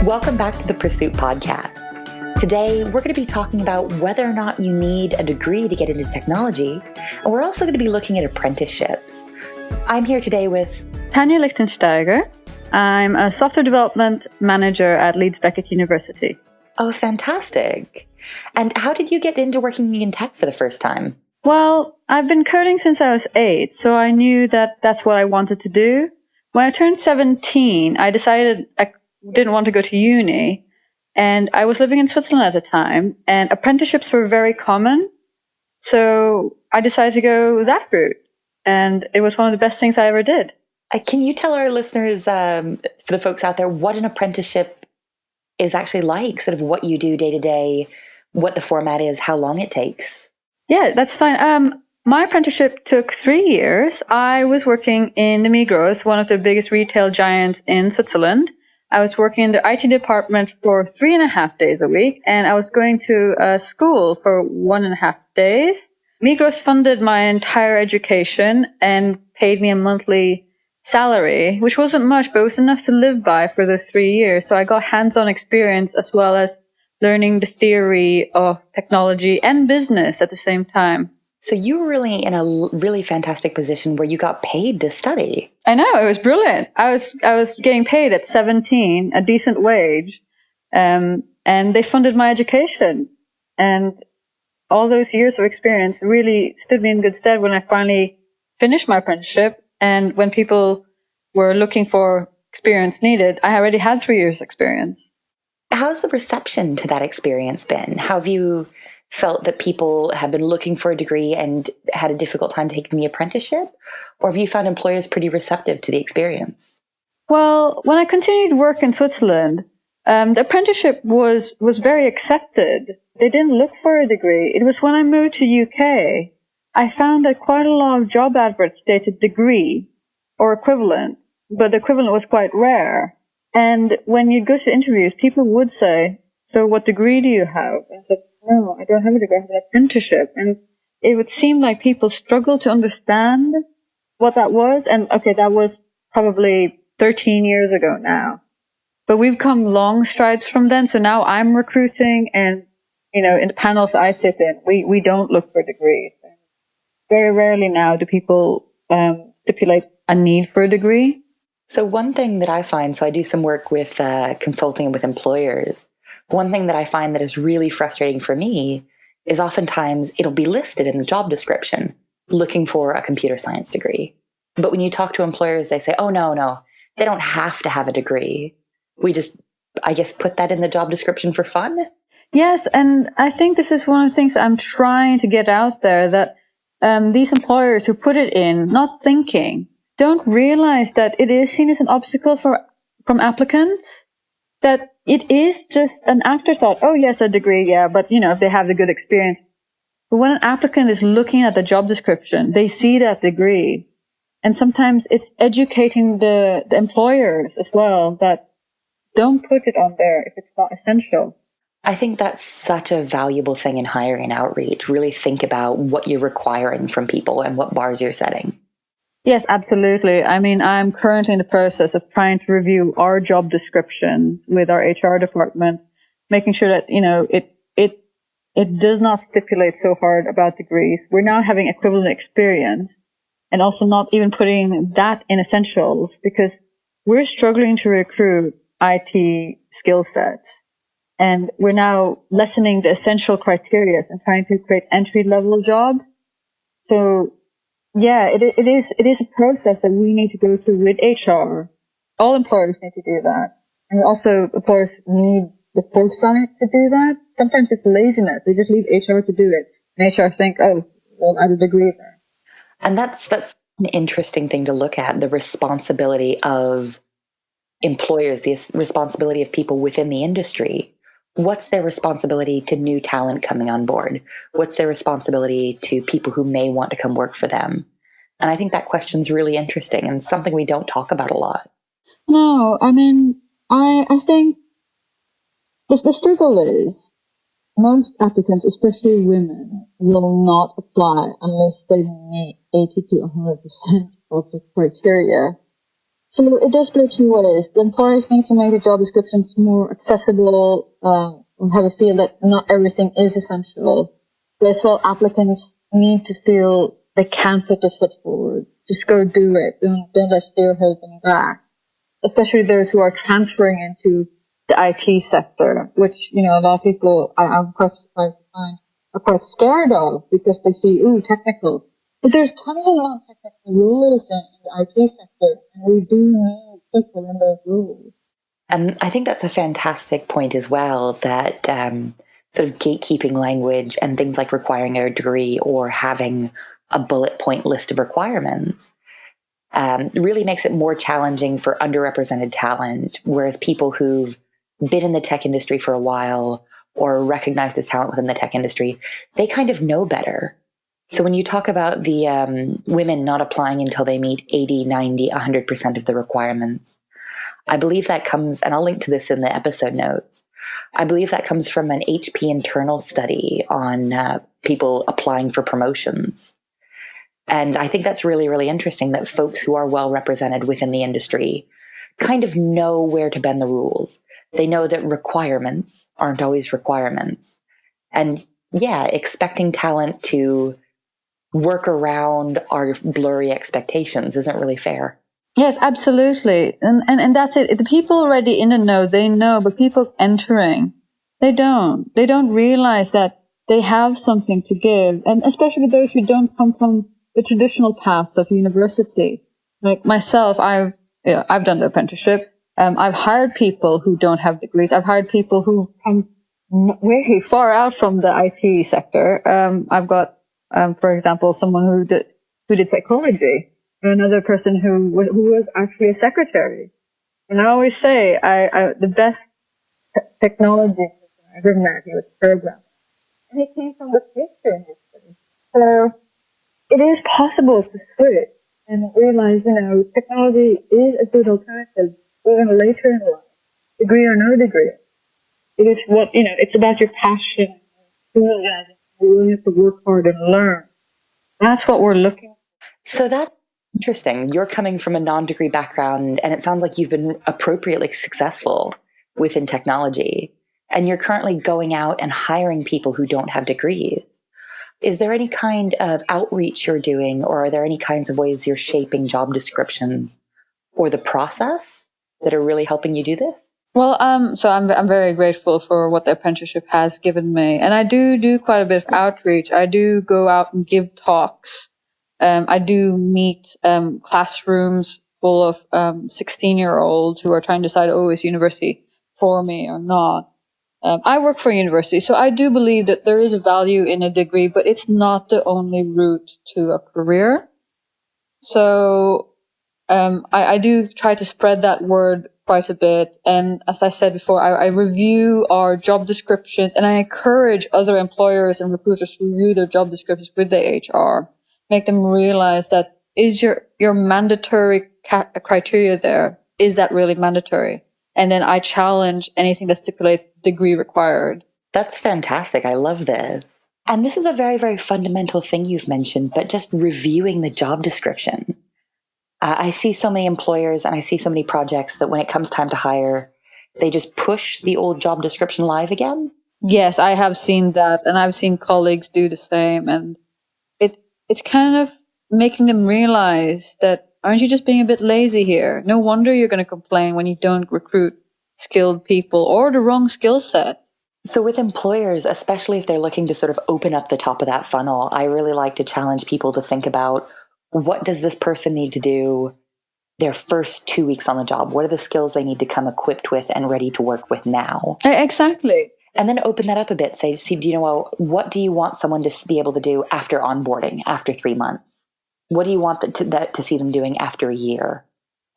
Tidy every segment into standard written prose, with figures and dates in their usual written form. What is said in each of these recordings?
Welcome back to the Pursuit Podcast. Today, we're going to be talking about whether or not you need a degree to get into technology, and we're also going to be looking at apprenticeships. I'm here today with Tanja Lichtensteiger. I'm a software development manager at Leeds Beckett University. Oh, fantastic. And how did you get into working in tech for the first time? Well, I've been coding since I was 8, so I knew that that's what I wanted to do. When I turned 17, I decided I didn't want to go to uni, and I was living in Switzerland at the time, and apprenticeships were very common, so I decided to go that route, and it was one of the best things I ever did. Can you tell our listeners, for the folks out there, what an apprenticeship is actually like, sort of what you do day to day, what the format is, how long it takes? Yeah, that's fine. My apprenticeship took 3 years. I was working in the Migros, one of the biggest retail giants in Switzerland. I was working in the IT department for 3.5 days a week, and I was going to a school for 1.5 days. Migros funded my entire education and paid me a monthly salary, which wasn't much, but it was enough to live by for those 3 years. So I got hands-on experience as well as learning the theory of technology and business at the same time. So you were really in a really fantastic position where you got paid to study. I know, it was brilliant. I was getting paid at 17, a decent wage, and they funded my education. And all those years of experience really stood me in good stead when I finally finished my apprenticeship. And when people were looking for experience needed, I already had 3 years experience. How's the reception to that experience been? How have you felt that people have been looking for a degree and had a difficult time taking the apprenticeship? Or have you found employers pretty receptive to the experience? Well, when I continued work in Switzerland, the apprenticeship was very accepted. They didn't look for a degree. It was when I moved to UK, I found that quite a lot of job adverts stated degree or equivalent, but the equivalent was quite rare. And when you'd go to interviews, people would say, "So what degree do you have?" And I said, "No, I don't have a degree, I have an apprenticeship." And it would seem like people struggled to understand what that was. And okay, that was probably 13 years ago now. But we've come long strides from then. So now I'm recruiting, and, in the panels I sit in, we don't look for degrees. And very rarely now do people stipulate a need for a degree. So one thing that I find, so I do some work with consulting with employers. One thing that I find that is really frustrating for me is oftentimes it'll be listed in the job description, looking for a computer science degree. But when you talk to employers, they say, "Oh, no, they don't have to have a degree. We just, I guess, put that in the job description for fun." Yes, and I think this is one of the things I'm trying to get out there, that these employers who put it in, not thinking, don't realize that it is seen as an obstacle from applicants, that it is just an afterthought. Oh, yes, a degree, yeah, but, if they have the good experience. But when an applicant is looking at the job description, they see that degree. And sometimes it's educating the employers as well that don't put it on there if it's not essential. I think that's such a valuable thing in hiring and outreach. Really think about what you're requiring from people and what bars you're setting. Yes, absolutely. I mean, I'm currently in the process of trying to review our job descriptions with our HR department, making sure that, it does not stipulate so hard about degrees. We're now having equivalent experience, and also not even putting that in essentials, because we're struggling to recruit IT skill sets. And we're now lessening the essential criteria and trying to create entry-level jobs. So, yeah, it is a process that we need to go through with HR. All employers need to do that. And also, employers need the foresight to do that. Sometimes it's laziness. They just leave HR to do it. And HR think, "Oh, well, I have a degree there." And that's an interesting thing to look at, the responsibility of employers, the responsibility of people within the industry. What's their responsibility to new talent coming on board? What's their responsibility to people who may want to come work for them? And I think that question's really interesting and something we don't talk about a lot. No, I mean, I think the struggle is most applicants, especially women, will not apply unless they meet 80 to 100% of the criteria. So it does go two ways. The employers need to make the job descriptions more accessible, and have a feel that not everything is essential. But as well, applicants need to feel they can put their foot forward. Just go do it. Don't let fear hold them back. Especially those who are transferring into the IT sector, which, a lot of people, I'm quite surprised to find, are quite scared of because they see, technical. But there's tons of non-technical roles in the IT sector, and we do need people in those roles. And I think that's a fantastic point as well, that sort of gatekeeping language and things like requiring a degree or having a bullet point list of requirements really makes it more challenging for underrepresented talent, whereas people who've been in the tech industry for a while or recognized as talent within the tech industry, they kind of know better. So when you talk about the women not applying until they meet 80, 90, 100% of the requirements, I believe that comes, and I'll link to this in the episode notes, I believe that comes from an HP internal study on people applying for promotions. And I think that's really, really interesting that folks who are well represented within the industry kind of know where to bend the rules. They know that requirements aren't always requirements. And yeah, expecting talent to work around our blurry expectations isn't really fair. Yes, absolutely. And that's it. The people already in the know, they know, but people entering, they don't. They don't realize that they have something to give. And especially with those who don't come from the traditional paths of university. Like myself, I've done the apprenticeship. I've hired people who don't have degrees. I've hired people who've come way far out from the IT sector. I've got, for example, someone who did psychology. Another person who was actually a secretary. And I always say, the best technology person I ever met, he was a programmer. And he came from the pastry industry. So it is possible to switch and realize, technology is a good alternative, even later in life, degree or no degree. It is it's about your passion, enthusiasm, your willingness to work hard and learn. That's what we're looking for. So that's interesting. You're coming from a non-degree background, and it sounds like you've been appropriately successful within technology, and you're currently going out and hiring people who don't have degrees. Is there any kind of outreach you're doing, or are there any kinds of ways you're shaping job descriptions or the process that are really helping you do this? Well, so I'm very grateful for what the apprenticeship has given me, and I do quite a bit of outreach. I do go out and give talks. I do meet classrooms full of 16-year-olds who are trying to decide, is university for me or not? I work for a university, so I do believe that there is a value in a degree, but it's not the only route to a career. So I do try to spread that word quite a bit. And as I said before, I review our job descriptions, and I encourage other employers and recruiters to review their job descriptions with the HR. Make them realize that is your mandatory criteria there, is that really mandatory? And then I challenge anything that stipulates degree required. That's fantastic. I love this. And this is a very, very fundamental thing you've mentioned, but just reviewing the job description. I see so many employers and I see so many projects that when it comes time to hire, they just push the old job description live again. Yes, I have seen that, and I've seen colleagues do the same. And it's kind of making them realize that, aren't you just being a bit lazy here? No wonder you're going to complain when you don't recruit skilled people or the wrong skill set. So with employers, especially if they're looking to sort of open up the top of that funnel, I really like to challenge people to think about, what does this person need to do their first 2 weeks on the job? What are the skills they need to come equipped with and ready to work with now? Exactly. And then open that up a bit. Say, what do you want someone to be able to do after onboarding, after 3 months? What do you want to see them doing after a year?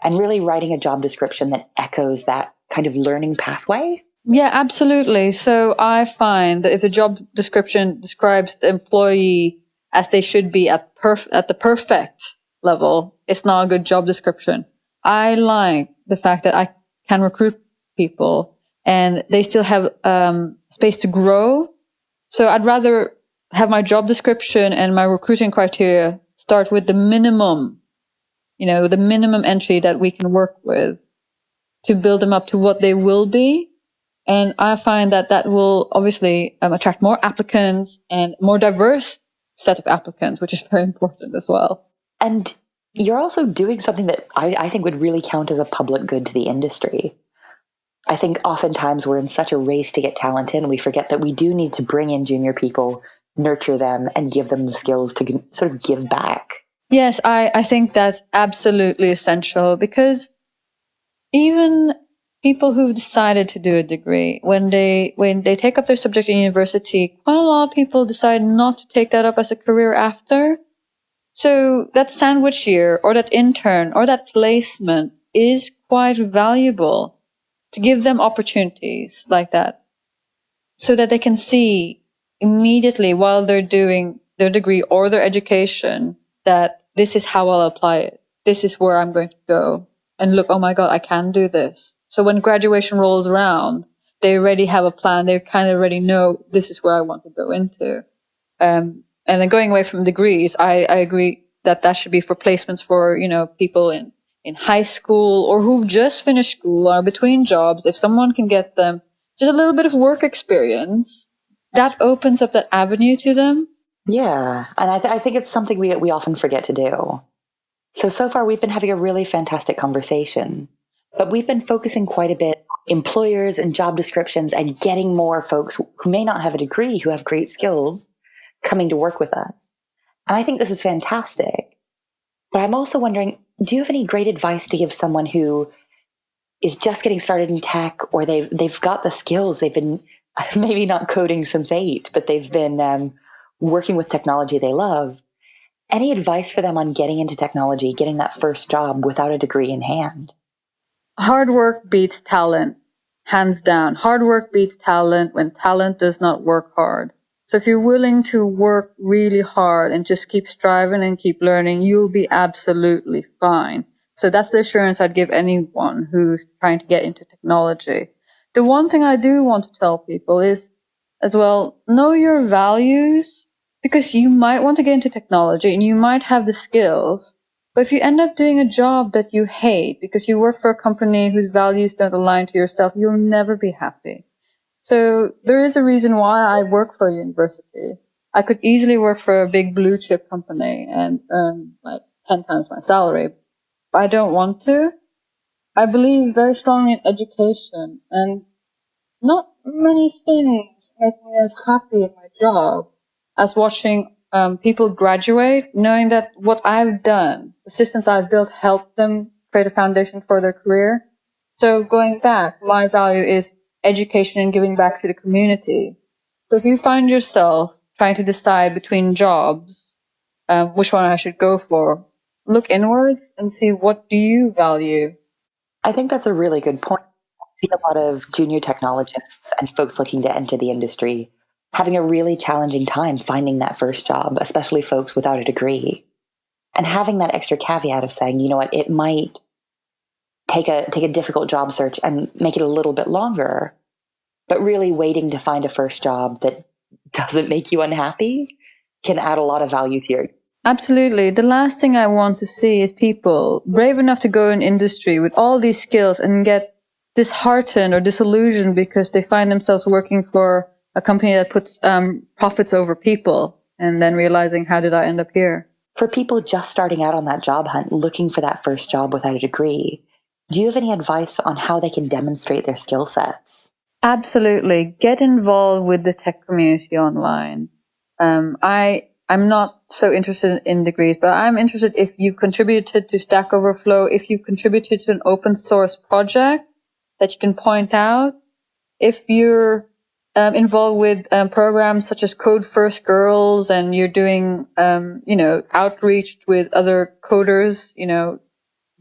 And really writing a job description that echoes that kind of learning pathway. Yeah, absolutely. So I find that if the job description describes the employee as they should be at the perfect level, it's not a good job description. I like the fact that I can recruit people and they still have space to grow. So I'd rather have my job description and my recruiting criteria start with the minimum the minimum entry that we can work with to build them up to what they will be. And I find that will obviously attract more applicants and more diverse set of applicants, which is very important as well. And you're also doing something that I think would really count as a public good to the industry. I think oftentimes we're in such a race to get talent in, we forget that we do need to bring in junior people, nurture them, and give them the skills to sort of give back. Yes, I think that's absolutely essential, because even people who've decided to do a degree, when they take up their subject in university, quite a lot of people decide not to take that up as a career after. So that sandwich year or that intern or that placement is quite valuable to give them opportunities like that, so that they can see immediately while they're doing their degree or their education that this is how I'll apply it. This is where I'm going to go. And look, oh my God, I can do this. So when graduation rolls around, they already have a plan. They kind of already know this is where I want to go into. And then going away from degrees, I agree that should be for placements for, people in high school or who've just finished school or between jobs. If someone can get them just a little bit of work experience, that opens up that avenue to them. Yeah, and I think it's something we often forget to do. So far we've been having a really fantastic conversation, but we've been focusing quite a bit on employers and job descriptions and getting more folks who may not have a degree, who have great skills, coming to work with us. And I think this is fantastic. But I'm also wondering, do you have any great advice to give someone who is just getting started in tech, or they've got the skills, they've been maybe not coding since 8, but they've been working with technology they love? Any advice for them on getting into technology, getting that first job without a degree in hand? Hard work beats talent, hands down. Hard work beats talent when talent does not work hard. So if you're willing to work really hard and just keep striving and keep learning, you'll be absolutely fine. So that's the assurance I'd give anyone who's trying to get into technology. The one thing I do want to tell people is, as well, know your values, because you might want to get into technology and you might have the skills, but if you end up doing a job that you hate because you work for a company whose values don't align to yourself, you'll never be happy. So there is a reason why I work for a university. I could easily work for a big blue chip company and earn like 10 times my salary, but I don't want to. I believe very strongly in education, and not many things make me as happy in my job as watching people graduate, knowing that what I've done, the systems I've built, helped them create a foundation for their career. So going back, my value is education and giving back to the community. So if you find yourself trying to decide between jobs, which one I should go for, look inwards and see, what do you value? I think that's a really good point. I see a lot of junior technologists and folks looking to enter the industry having a really challenging time finding that first job, especially folks without a degree. And having that extra caveat of saying, you know what, it might take a difficult job search and make it a little bit longer, but really waiting to find a first job that doesn't make you unhappy can add a lot of value to your. Absolutely. The last thing I want to see is people brave enough to go in industry with all these skills and get disheartened or disillusioned because they find themselves working for a company that puts profits over people, and then realizing, how did I end up here? For people just starting out on that job hunt, looking for that first job without a degree, do you have any advice on how they can demonstrate their skill sets? Absolutely. Get involved with the tech community online. I'm not so interested in degrees, but I'm interested if you contributed to Stack Overflow, if you contributed to an open source project that you can point out, if you're involved with programs such as Code First Girls and you're doing, outreach with other coders,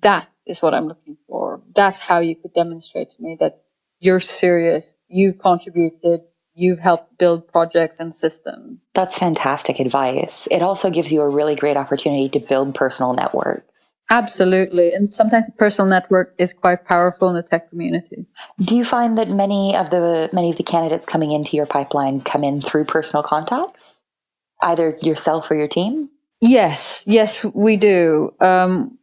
that is what I'm looking for. That's how you could demonstrate to me that you're serious, you've contributed, you've helped build projects and systems. That's fantastic advice. It also gives you a really great opportunity to build personal networks. Absolutely. And sometimes the personal network is quite powerful in the tech community. Do you find that many of the candidates coming into your pipeline come in through personal contacts? Either yourself or your team? Yes, we do.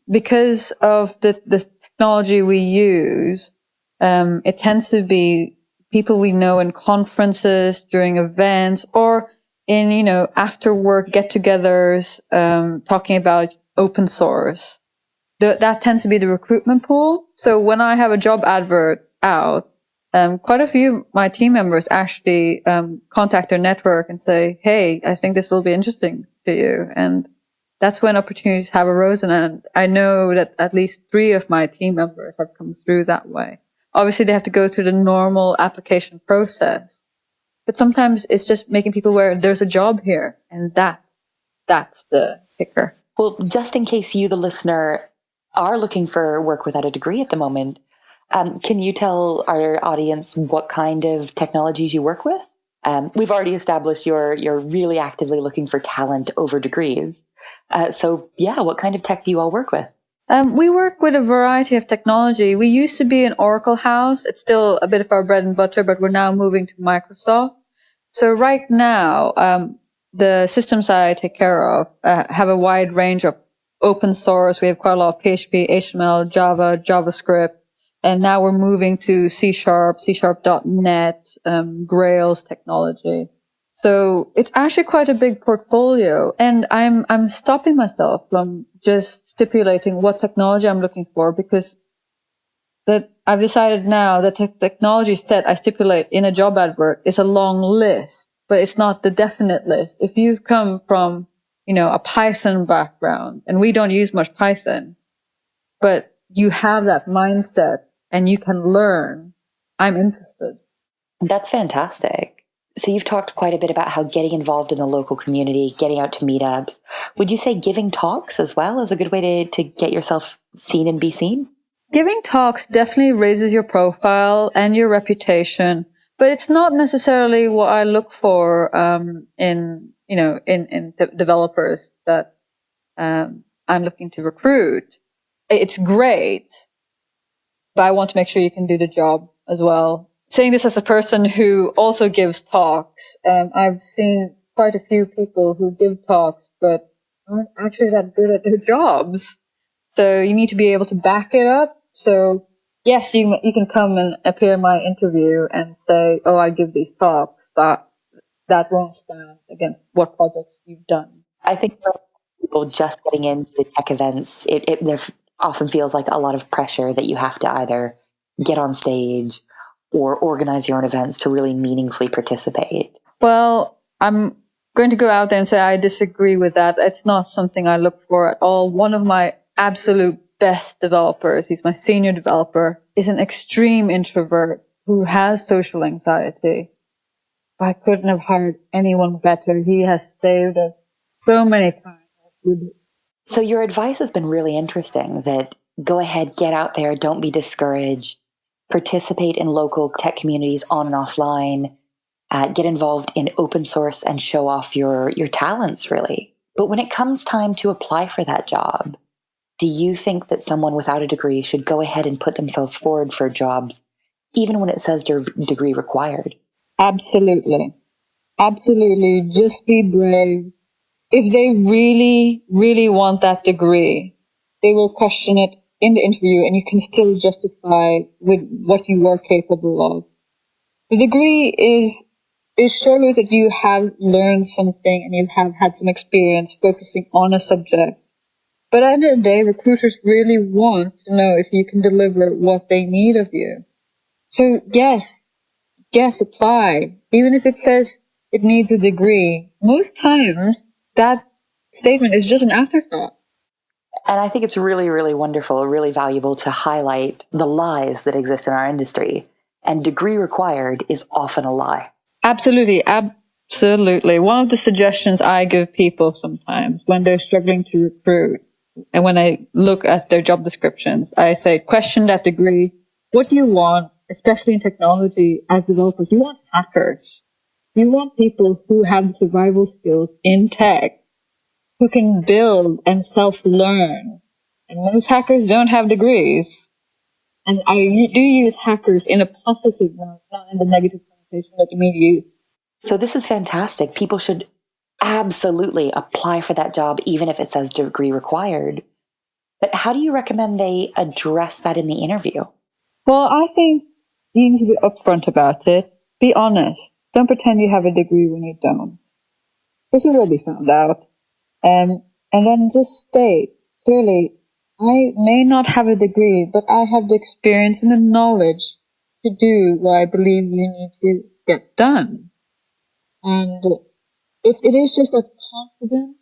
Because of the technology we use, it tends to be people we know in conferences, during events, or in, after work get-togethers, talking about open source. That tends to be the recruitment pool. So when I have a job advert out, quite a few of my team members actually contact their network and say, "Hey, I think this will be interesting to you." And that's when opportunities have arisen. And I know that at least 3 of my team members have come through that way. Obviously, they have to go through the normal application process, but sometimes it's just making people aware there's a job here, and that's the kicker. Well, just in case you, the listener, are looking for work without a degree at the moment, can you tell our audience what kind of technologies you work with? We've already established you're really actively looking for talent over degrees. So yeah, what kind of tech do you all work with? We work with a variety of technology. We used to be an Oracle house. It's still a bit of our bread and butter, but we're now moving to Microsoft. So right now, the systems I take care of have a wide range of open source. We have quite a lot of PHP, HTML, Java, JavaScript, and now we're moving to C#, C#.NET, Grails technology. So it's actually quite a big portfolio, and I'm stopping myself from just stipulating what technology I'm looking for, because that I've decided now that the technology set I stipulate in a job advert is a long list, but it's not the definite list. If you've come from, a Python background, and we don't use much Python, but you have that mindset and you can learn, I'm interested. That's fantastic. So you've talked quite a bit about how getting involved in the local community, getting out to meetups. Would you say giving talks as well is a good way to get yourself seen and be seen? Giving talks definitely raises your profile and your reputation, but it's not necessarily what I look for in developers that I'm looking to recruit. It's great, but I want to make sure you can do the job as well. Saying this as a person who also gives talks, I've seen quite a few people who give talks but aren't actually that good at their jobs. So you need to be able to back it up. So yes, you can come and appear in my interview and say, "Oh, I give these talks," but that won't stand against what projects you've done. I think for people just getting into the tech events, there often feels like a lot of pressure that you have to either get on stage or organize your own events to really meaningfully participate. Well, I'm going to go out there and say I disagree with that. It's not something I look for at all. One of my absolute best developers, he's my senior developer, is an extreme introvert who has social anxiety. I couldn't have hired anyone better. He has saved us so many times. So your advice has been really interesting, that go ahead, get out there, don't be discouraged, participate in local tech communities on and offline, get involved in open source and show off your talents, really. But when it comes time to apply for that job, do you think that someone without a degree should go ahead and put themselves forward for jobs, even when it says degree required? Absolutely. Absolutely. Just be brave. If they really, really want that degree, they will question it in the interview, and you can still justify with what you are capable of. The degree it shows that you have learned something and you have had some experience focusing on a subject. But at the end of the day, recruiters really want to know if you can deliver what they need of you. So yes, apply. Even if it says it needs a degree, most times that statement is just an afterthought. And I think it's really, really wonderful, really valuable to highlight the lies that exist in our industry. And degree required is often a lie. Absolutely. One of the suggestions I give people sometimes when they're struggling to recruit, and when I look at their job descriptions, I say, question that degree. What do you want, especially in technology as developers? You want hackers. You want people who have the survival skills in tech, who can build and self-learn. And most hackers don't have degrees. And I do use hackers in a positive note, not in the negative connotation that you may use. So this is fantastic. People should absolutely apply for that job, even if it says degree required. But how do you recommend they address that in the interview? Well, I think you need to be upfront about it. Be honest. Don't pretend you have a degree when you don't, because you will be found out. And then just state clearly, I may not have a degree, but I have the experience and the knowledge to do what I believe you need to get done. And if it is just that confidence,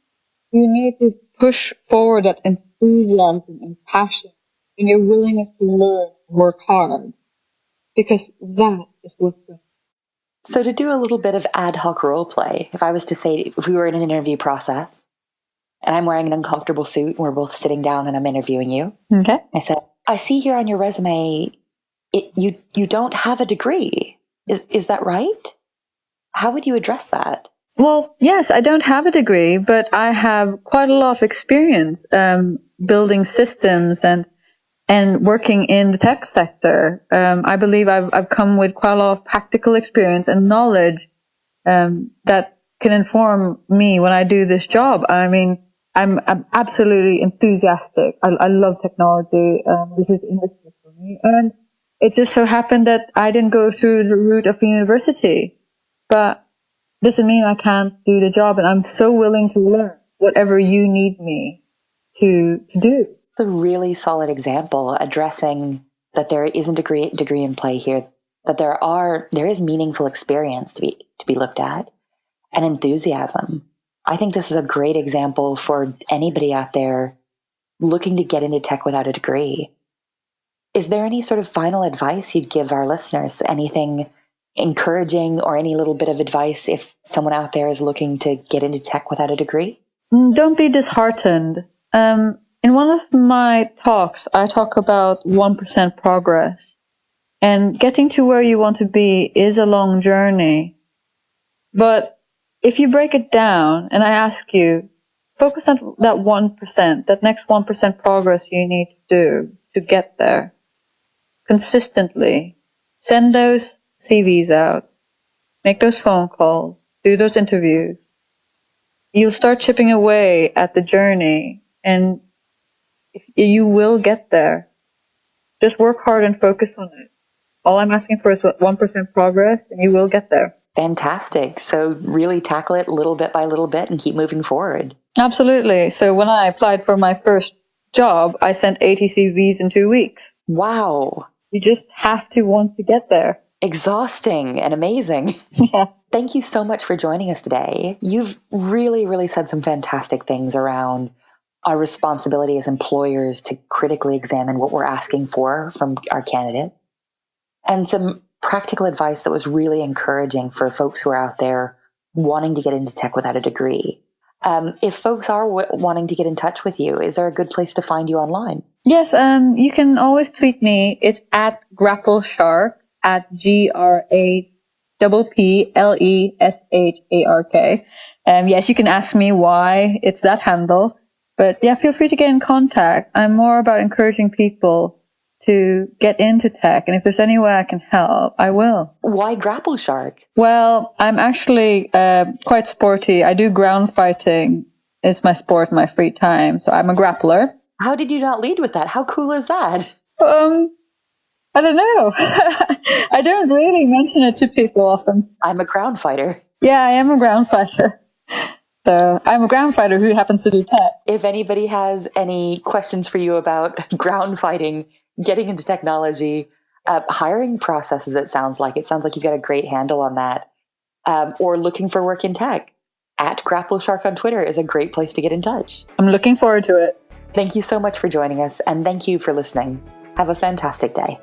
you need to push forward that enthusiasm and passion and your willingness to learn, work hard, because that is what's good. So to do a little bit of ad hoc role play, if I was to say, if we were in an interview process and I'm wearing an uncomfortable suit and we're both sitting down and I'm interviewing you, okay. I said, I see here on your resume, you don't have a degree. Is that right? How would you address that? Well, yes, I don't have a degree, but I have quite a lot of experience building systems and working in the tech sector. I believe I've come with quite a lot of practical experience and knowledge that can inform me when I do this job. I mean, I'm absolutely enthusiastic. I love technology. This is the industry for me. And it just so happened that I didn't go through the route of university. But doesn't mean I can't do the job, and I'm so willing to learn whatever you need me to do. It's a really solid example addressing that there isn't a degree in play here, that there is meaningful experience to be looked at, and enthusiasm. I think this is a great example for anybody out there looking to get into tech without a degree. Is there any sort of final advice you'd give our listeners? Anything encouraging or any little bit of advice if someone out there is looking to get into tech without a degree? Don't be disheartened. In one of my talks, I talk about 1% progress. And getting to where you want to be is a long journey. But if you break it down and I ask you, focus on that 1%, that next 1% progress you need to do to get there consistently. Send those CVs out, make those phone calls, do those interviews. You'll start chipping away at the journey and you will get there. Just work hard and focus on it. All I'm asking for is 1% progress and you will get there. Fantastic. So really tackle it little bit by little bit and keep moving forward. Absolutely. So when I applied for my first job, I sent 80 CVs in 2 weeks. Wow. You just have to want to get there. Exhausting and amazing. Yeah. Thank you so much for joining us today. You've really, really said some fantastic things around our responsibility as employers to critically examine what we're asking for from our candidate, and some practical advice that was really encouraging for folks who are out there wanting to get into tech without a degree. If folks are wanting to get in touch with you, is there a good place to find you online? Yes, you can always tweet me. It's at GrappleShark, at GRAPPLESHARK. Yes, you can ask me why it's that handle. But yeah, feel free to get in contact. I'm more about encouraging people to get into tech. And if there's any way I can help, I will. Why Grapple Shark? Well, I'm actually quite sporty. I do ground fighting. It's my sport, my free time. So I'm a grappler. How did you not lead with that? How cool is that? I don't know. I don't really mention it to people often. I'm a ground fighter. Yeah, I am a ground fighter. So I'm a ground fighter who happens to do tech. If anybody has any questions for you about ground fighting, getting into technology, hiring processes, it sounds like you've got a great handle on that, or looking for work in tech, at Grapple Shark on Twitter is a great place to get in touch. I'm looking forward to it. Thank you so much for joining us, and thank you for listening. Have a fantastic day.